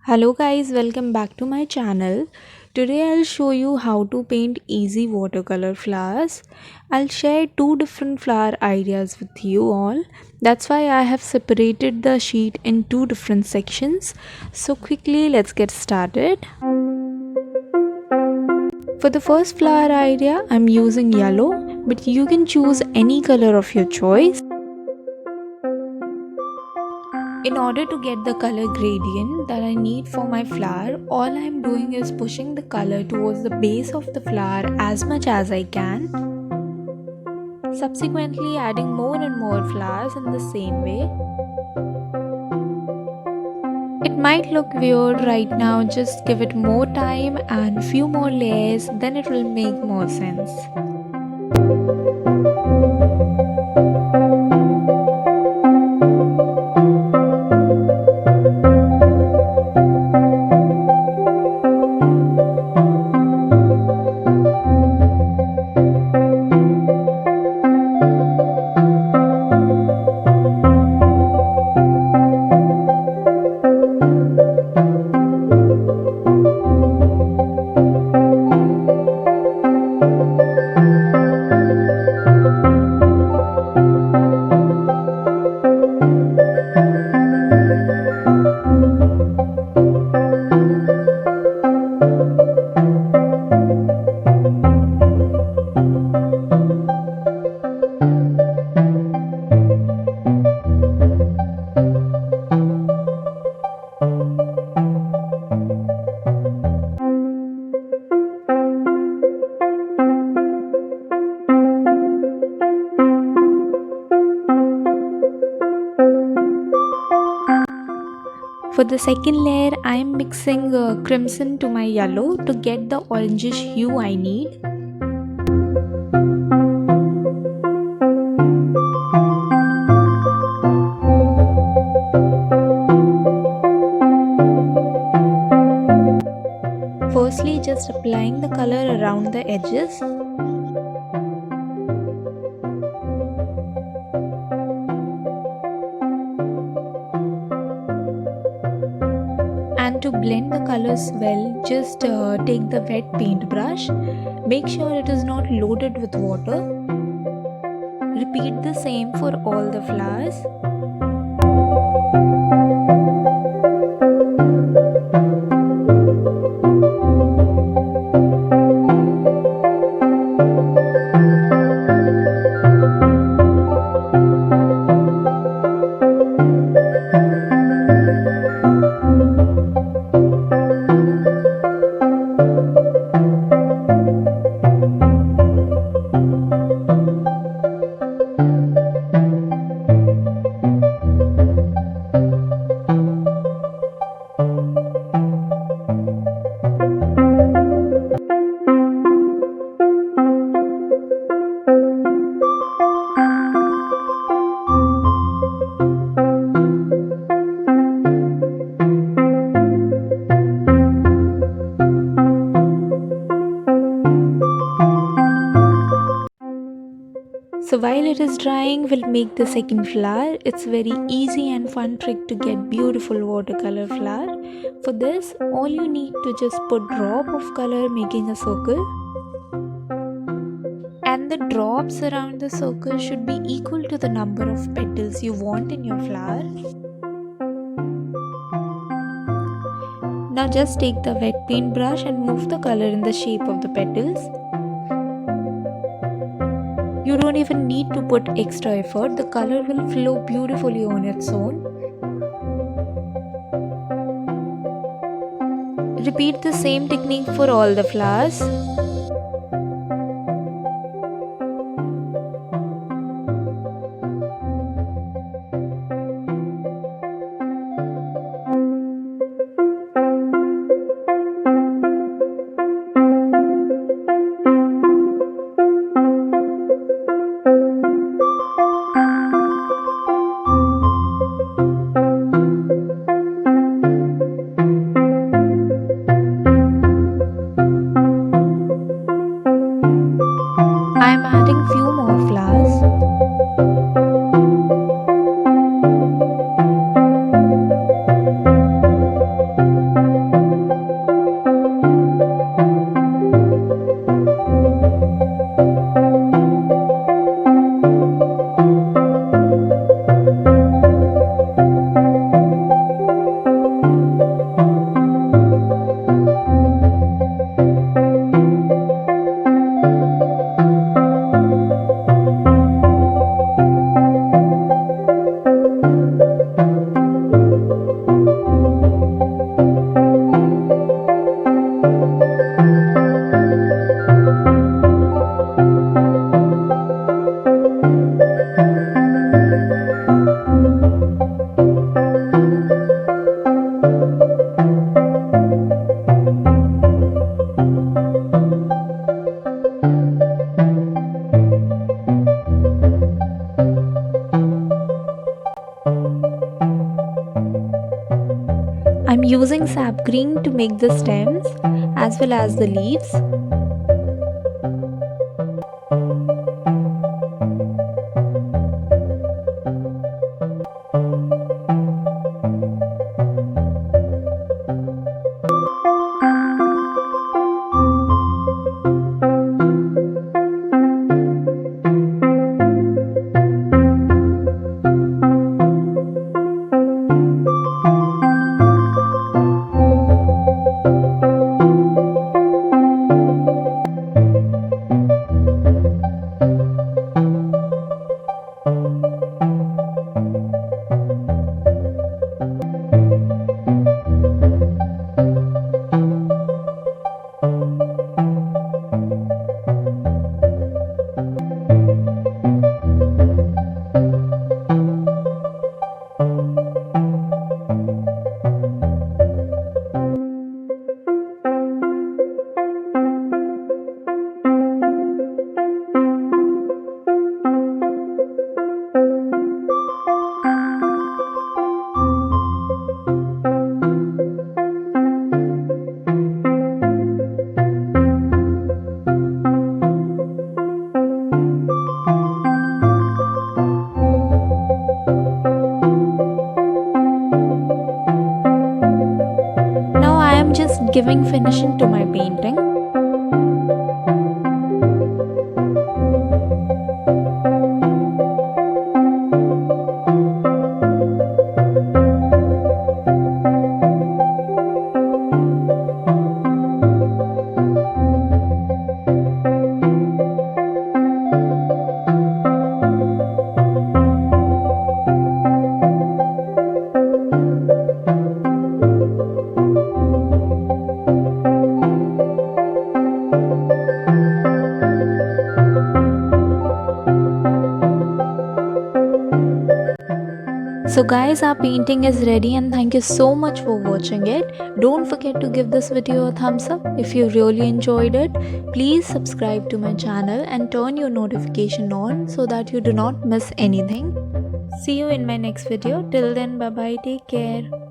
Hello guys, welcome back to my channel. Today I'll show you how to paint easy watercolor flowers. I'll share two different flower ideas with you all. That's why I have separated the sheet in two different sections. So quickly let's get started. For the first flower idea, I'm using yellow, but you can choose any color of your choice. In order to get the color gradient that I need for my flower, all I'm doing is pushing the color towards the base of the flower as much as I can. Subsequently adding more and more flowers in the same way. It might look weird right now, just give it more time and few more layers, then it will make more sense. For the second layer, I am mixing crimson to my yellow to get the orangish hue I need. Firstly, just applying the color around the edges. And to blend the colors well, just take the wet paintbrush. Make sure it is not loaded with water. Repeat the same for all the flowers. So while it is drying, we'll make the second flower. It's very easy and fun trick to get beautiful watercolor flower. For this, all you need to just put drop of color making a circle. And the drops around the circle should be equal to the number of petals you want in your flower. Now just take the wet paintbrush and move the color in the shape of the petals. You don't even need to put extra effort, the color will flow beautifully on its own. Repeat the same technique for all the flowers. using sap green to make the stems as well as the leaves. Now I am just giving finishing to my painting. So guys, our painting is ready and thank you so much for watching it. Don't forget to give this video a thumbs up. If you really enjoyed it, please subscribe to my channel and turn your notification on so that you do not miss anything. See you in my next video. Till then, bye bye, take care.